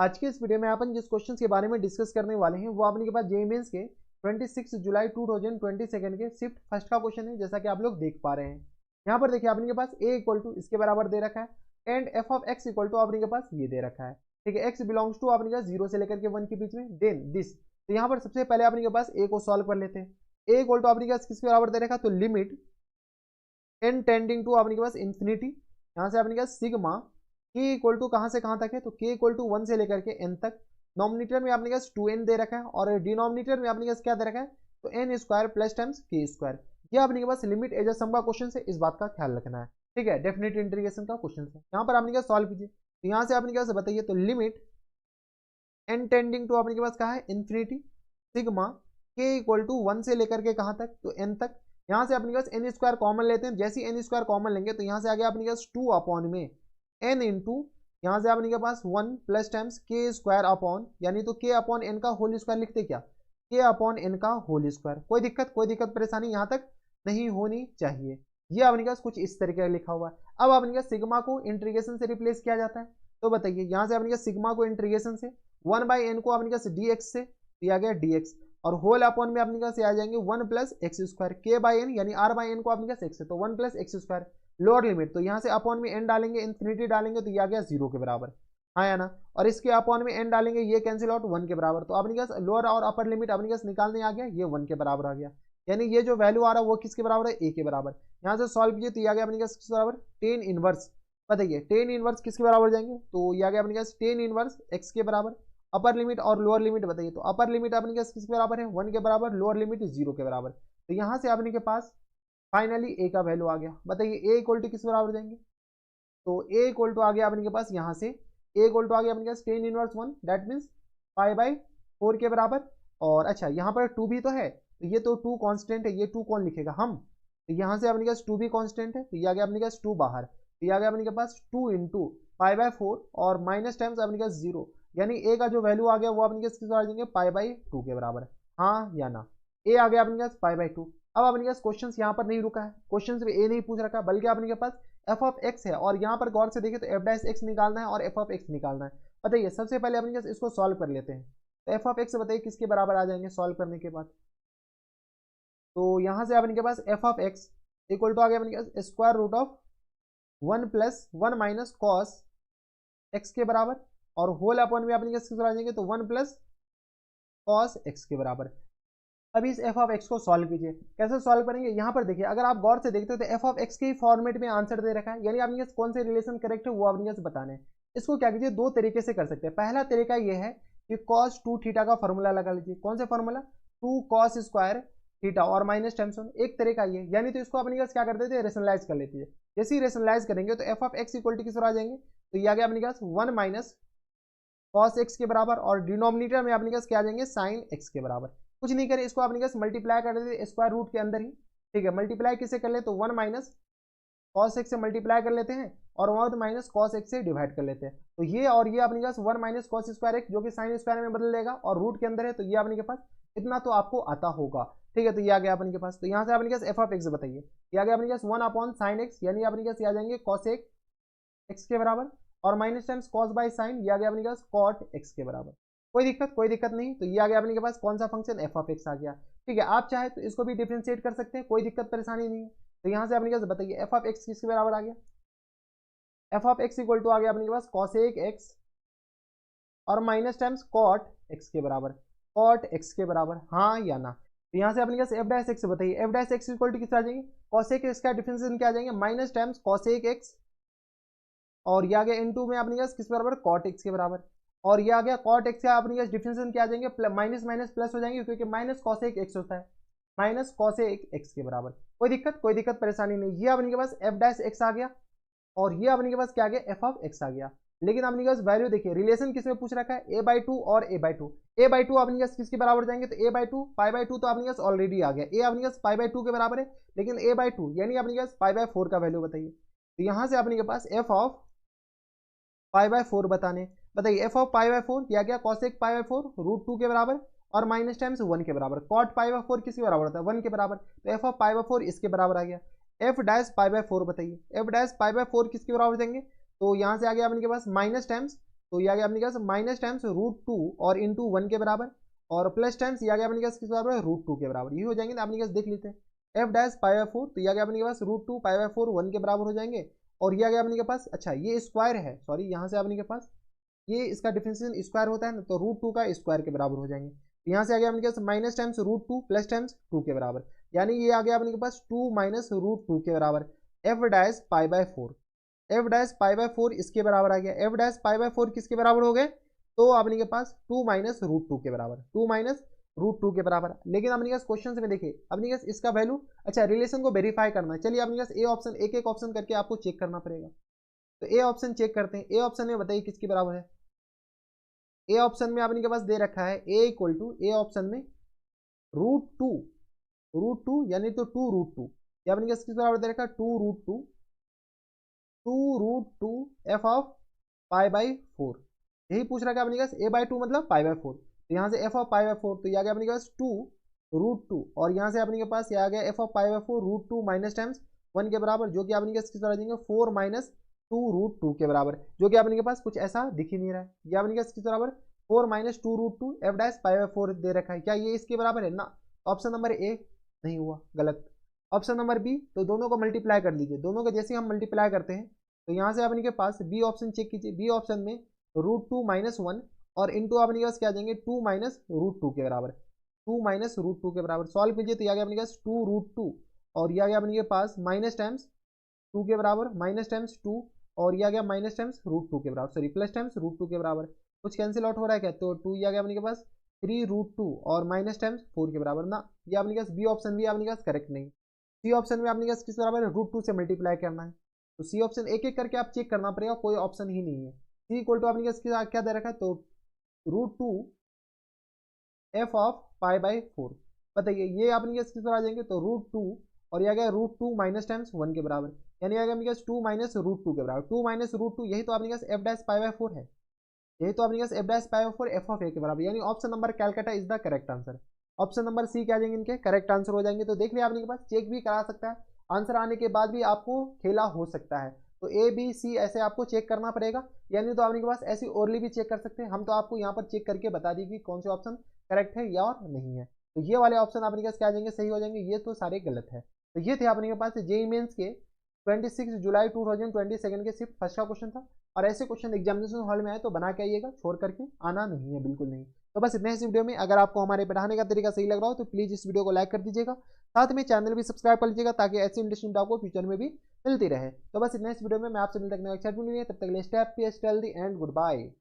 आज के इस वीडियो में अपन जिस क्वेश्चन के बारे में डिस्कस करने वाले हैं वो आपने के पास जेईई मेंस के 26 जुलाई 2022 के शिफ्ट फर्स्ट का क्वेश्चन है, जैसा कि आप लोग देख पा रहे हैं। यहाँ पर देखिए आपने के पास a इक्वल टू इसके बराबर दे रखा है and f of x equal to आपने के पास ये दे रखा है। ठीक है, x बिलोंग्स टू आपने के पास 0 से लेकर के 1 के बीच में, देन दिस। तो यहाँ पर सबसे पहले आपने के पास a को सॉल्व कर लेते हैं। a इक्वल टू आपने के पास किसके बराबर दे रखा है, तो लिमिट n टेंडिंग टू आपने के पास इंफिनिटी, यहाँ से आपने के पास सिग्मा k इक्वल टू कहाँ से कहाँ तक है, तो k इक्वल टू 1 से लेकर के n तक। नॉमिनेटर में आपने के पास 2n दे रखा है और डिनोमिनेटर में आपने के पास क्या दे रखा है, तो n square plus times k square. ये आपने के पास लिमिट एज अ सम का क्वेश्चन से, इस बात का ख्याल रखना है। ठीक है, डेफिनेट इंटीग्रेशन का क्वेश्चन है। यहाँ पर आपने क्या सॉल्व कीजिए, तो यहाँ से आपने क्या बताइए, तो लिमिट n टेंडिंग टू आपने के पास कहा है infinity, sigma k equal to 1 से लेकर के कहाँ तक, तो n तक। यहाँ से अपने पास एन स्क्वायर कॉमन लेते हैं, जैसे एन स्क्वायर कॉमन लेंगे तो यहाँ से आ गया अपने पास 2 अपॉन में n इंटू यहाँ से अपने पास 1 प्लस टाइम्स के स्क्वायर अपॉन, यानी तो k अपॉन n का होल स्क्वायर लिखते क्या, k अपॉन n का होल स्क्वायर। कोई दिक्कत परेशानी यहाँ तक नहीं होनी चाहिए। ये अपने पास कुछ इस तरीके का लिखा हुआ है। अब अपने पास सिग्मा को इंटीग्रेशन से रिप्लेस किया जाता है, तो बताइए यहाँ से अपने पास सिग्मा को इंटीग्रेशन से 1/n को अपने पास dx से दिया गया dx, और होल अपॉन में अपने पास आ जाएंगे 1 प्लस एक्स स्क्वायर, के बाई एन यानी r बाई एन को अपने पास x है तो 1 plus x square. Lower limit, तो यहाँ से अपॉन में n डालेंगे, इन्फिनिटी डालेंगे तो ये आ गया 0 के बराबर, हाँ या ना। और इसके अपॉन में n डालेंगे, ये कैंसिल आउट 1 के बराबर। तो अपने पास लोअर और अपर लिमिट अपने पास निकालने आ गया, ये 1 के बराबर आ गया, यानी ये जो वैल्यू आ रहा है वो किसके बराबर है, a के बराबर। यहाँ से सॉल्व कीजिए तो ये आ गया अपने पास किसके बराबर, टेन इनवर्स। बताइए टेन इनवर्स किसके बराबर जाएंगे, तो ये आ गया अपने पास टेन इनवर्स x के बराबर। अपर लिमिट और लोअर लिमिट बताइए, तो अपर लिमिट अपने के किसके बराबर है, 1 के बराबर, लोअर लिमिट 0 के बराबर। तो यहाँ से अपने के पास फाइनली a का वैल्यू आ गया। बताइए a इक्वल टू किस बराबर जाएंगे, तो a इक्वल टू आ गया अपने के पास, यहाँ से a इक्वल टू आ गया अपने के पास टेन इनवर्स 1, दैट मीन्स 5/4 के बराबर। और अच्छा यहाँ पर 2 भी तो है, तो ये तो 2 कांस्टेंट है, ये 2 कौन लिखेगा, हम। तो यहाँ से अपने के पास 2 भी कांस्टेंट है, तो ये आ गया अपने के पास 2 बाहर, तो ये आ गया अपने के पास 2 इंटू 5/4 और माइनस टाइम्स अपने के पास 0, यानी a का जो वैल्यू आ गया वो अपने किस आ जाएंगे, π/2 के बराबर, हाँ या ना। a आ गया अपने पास π/2। अब अपने पास क्वेश्चन यहाँ पर नहीं रुका है, क्वेश्चन में a नहीं पूछ रखा, बल्कि अपने के पास f ऑफ x है, और यहाँ पर गौर से देखिए तो f डैश x निकालना है और f ऑफ x निकालना है। बताइए सबसे पहले अपने पास इसको सॉल्व कर लेते हैं, तो f ऑफ x बताइए किसके बराबर आ जाएंगे सॉल्व करने के बाद। तो यहाँ से अपने के पास f of x equal to आ गया अपने के पास square root of 1 plus 1 minus cos x के बराबर, और होल अपॉन में अपने किसके आ जाएंगे, तो 1 प्लस कॉस x के बराबर। अभी इस f ऑफ x को सॉल्व कीजिए, कैसे सॉल्व करेंगे, यहाँ पर देखिए अगर आप गौर से देखते हो तो f ऑफ x के ही फॉर्मेट में आंसर दे रखा है, यानी आपने कौन से रिलेशन करेक्ट है वो आपने बताना है। इसको क्या कीजिए, दो तरीके से कर सकते हैं। पहला तरीका ये है कि cos 2 थीटा का फॉर्मूला लगा लीजिए। कौन सा फॉर्मूला, 2 cos स्क्वायर थीटा और माइनस टाइम्स 1, एक तरीका ये, यानी तो इसको अपने पास क्या कर देते हैं, रेशनलाइज कर लेते हैं। जैसे ही रेशनलाइज करेंगे तो f of x equal to किस आ जाएंगे, तो ये आ गया अपने पास 1 माइनस cos x के बराबर, और डिनोमिनेटर में अपने पास क्या आ जाएंगे, sin x के बराबर। कुछ नहीं करें, इसको अपने पास मल्टीप्लाई कर देते स्क्वायर रूट के अंदर ही। ठीक है, मल्टीप्लाई किससे कर ले, तो 1 माइनस cos x से मल्टीप्लाई कर लेते हैं और 1 माइनस cos x से डिवाइड कर लेते हैं। तो ये और ये अपने पास 1 माइनस cos स्क्वायर x जो कि sin स्क्वायर में बदल देगा, और रूट के अंदर है, तो ये अपने के पास इतना तो आपको आता होगा। ठीक है, तो ये आ गया अपने के पास। तो यहाँ से अपने पास f ऑफ x बताइए, ये आ गया अपने पास 1 अपॉन साइन x, यानी अपने पास आ जाएंगे cos x के बराबर, और minus times cos by sine, ये आ गया अपने पास cot x के बराबर। कोई दिक्कत नहीं, तो ये आ गया अपने के पास कौन सा फंक्शन, f ऑफ x आ गया। ठीक है, आप चाहे तो इसको भी डिफ्रेंशिएट कर सकते हैं, कोई दिक्कत परेशानी नहीं है। तो यहाँ से अपने पास बताइए f ऑफ x किसके बराबर आ गया, f of x equal to आ गया अपने के पास cosec x और माइनस टाइम्स cot x के बराबर, cot x के बराबर, हाँ या ना। तो यहाँ से अपने पास f डैश x बताइए, f dash x equal to किस आ जाएंगे, cosec x का डिफरेंशिएशन क्या आ जाएंगे, माइनस टाइम्स cosec x, और ये आ गया इनटू में अपने पास किस बराबर, cot x के बराबर, और ये आ गया cot x का अपने पास डिफरेंशिएशन क्या आ जाएंगे, माइनस माइनस प्लस हो जाएंगे, क्योंकि माइनस cosec x होता है, माइनस cosec x के बराबर। कोई दिक्कत परेशानी नहीं। ये अपने के पास f डैश x आ गया, और ये अपने के पास क्या आ गया, f ऑफ x आ गया। लेकिन अपने के पास वैल्यू देखिए, रिलेशन किसमें पूछ रखा है, a/2 और a/2। a/2 अपने के पास किसके बराबर जाएंगे, तो a/2 π/2 तो अपने के पास ऑलरेडी आ गया, a अपने के पास π/2 के बराबर है, लेकिन a/2 यानी अपने के पास π/4 का वैल्यू बताइए। तो यहाँ से अपने के पास f ऑफ π/4 बताइए f ऑफ π/4 या क्या, cosec π/4 √2 के बराबर, और माइनस टाइम्स 1 के बराबर। cot π/4 किसके बराबर होता है, 1 के बराबर, तो f ऑफ π/4 इसके बराबर आ गया। f डैश π/4 बताइए, f डैश π/4 किसके बराबर देंगे, तो यहाँ से आ गया अपने के पास माइनस टाइम्स तो ये आ गया अपने पास माइनस टाइम्स √2 और इंटू 1 के बराबर, और प्लस टाइम्स ये आ गया अपने पास किस बराबर है, √2 के बराबर। ये हो जाएंगे ना अपने पास, देख लेते हैं। एफ डैश π/4 तो ये आ गया अपने पास √2 π/4 1 के बराबर हो जाएंगे। और ये आ गया अपने के पास, अच्छा ये स्क्वायर है, सॉरी यहाँ से अपने के पास ये इसका डिफरेंशिएशन स्क्वायर होता है ना, तो √2 का स्क्वायर के बराबर हो जाएंगे। यहाँ से आ गया अपने पास माइनस टाइम्स √2 प्लस टाइम्स 2 के बराबर, यानी ये आ गया अपने के पास 2 माइनस √2 के बराबर। एफ डैश π/4, एफ डैश π/4 इसके बराबर आ गया। एफ डैश π/4 किसके बराबर हो गए, तो अपने के पास 2 माइनस √2 के बराबर, 2 माइनस √2 के बराबर। लेकिन अपने पास क्वेश्चन में देखिए अपने पास इसका वैल्यू, अच्छा रिलेशन को वेरीफाई करना है। चलिए अपने पास ए ऑप्शन, एक एक ऑप्शन करके आपको चेक करना पड़ेगा। तो ए ऑप्शन चेक करते हैं। ए ऑप्शन में बताइए किसके बराबर है। ए ऑप्शन में आपने के पास दे रखा है ए इक्वल टू, ए ऑप्शन में √2 यानी तो 2√2, या अपने किसके बराबर दे रखा है 2√2 एफ ऑफ π/4। यही पूछ रहा है अपने पास a/2 मतलब π/4, तो यहाँ से एफ ऑफ π/4 तो ये आ गया अपने के पास 2√2, और यहाँ से अपने के पास ये आ गया एफ ऑफ π/4 √2 माइनस टाइम्स 1 के बराबर, जो कि अपने किस तरह देंगे 4 माइनस 2√2 के बराबर, जो कि अपने के पास कुछ ऐसा दिख ही नहीं रहा है। ये अपने के किस बराबर 4 माइनस 2√2 एफ डैश π/4 दे रखा है, क्या ये इसके बराबर है ना। ऑप्शन नंबर ए नहीं हुआ, गलत। ऑप्शन नंबर बी, तो दोनों को मल्टीप्लाई कर लीजिए, दोनों को जैसे हम मल्टीप्लाई करते हैं तो यहाँ से अपने के पास बी ऑप्शन चेक कीजिए। बी ऑप्शन में √2 माइनस 1 और इंटू अपने के पास क्या आ जाएंगे 2 माइनस √2 के बराबर, 2 माइनस √2 के बराबर। सॉल्व कीजिए तो ये आ गया अपने के पास 2√2, और ये आ गया अपने के पास माइनस टाइम्स 2 के बराबर, माइनस टाइम्स 2, और ये आ गया माइनस टाइम्स √2 के बराबर, सॉरी प्लस टाइम्स √2 के बराबर। कुछ कैंसिल आउट हो रहा है क्या, तो 2 ये आ गया अपने के पास 3√2 और माइनस टाइम्स 4 के बराबर ना। ये अपने के पास बी ऑप्शन भी अपने के पास करेक्ट नहीं। सी ऑप्शन में अपने के पास किस बराबर है, √2 से मल्टीप्लाई करना है, तो सी ऑप्शन एक एक करके आप चेक करना पड़ेगा, कोई ऑप्शन ही नहीं है। सी इक्वल टू अपने के क्या दे रखा है, तो √2 एफ ऑफ π/4। बताइए ये अपने किस तरह आ जाएंगे, तो √2 और ये आ गया √2 माइनस टाइम्स 1 के बराबर, यानी आ गया अपने पास 2 माइनस √2 के बराबर, 2 माइनस √2 यही तो अपने पास एफ डैश π/4 है, यही तो अपने पास F dash π/4 F of A के बराबर, यानी option number Calcutta is the correct answer. Option number C क्या आ जाएंगे इनके करेक्ट आंसर हो जाएंगे। तो देख लिया आपने के पास, चेक भी करा सकता है, आंसर आने के बाद भी आपको खेला हो सकता है। तो ए बी सी ऐसे आपको चेक करना पड़ेगा, यानी तो आपने के पास ऐसी ओरली भी चेक कर सकते हैं। हम तो आपको यहाँ पर चेक करके बता दी कि कौन से ऑप्शन करेक्ट है या और नहीं है। तो ये वाले ऑप्शन आपने पास क्या आ जाएंगे, सही हो जाएंगे, ये तो सारे गलत है। तो ये थे अपने के पास जेईई मेंस के 26 जुलाई 2022 के शिफ्ट फर्स्ट का क्वेश्चन था। और ऐसे क्वेश्चन एग्जामिनेशन हॉल में आए तो बना के आइएगा, छोड़ करके आना नहीं है, बिल्कुल नहीं। तो बस इतने इस वीडियो में, अगर आपको हमारे पढ़ाने का तरीका सही लग रहा हो तो प्लीज़ इस वीडियो को लाइक कर दीजिएगा, साथ में चैनल भी सब्सक्राइब कर लीजिएगा ताकि ऐसी इंटरेस्टिंग आपको फ्यूचर में भी मिलती रहे। तो बस इतने इस वीडियो में मैं आपसे मिलता हूं नेक्स्ट वीडियो में, तब तक के लिए stay happy, stay healthy and good bye.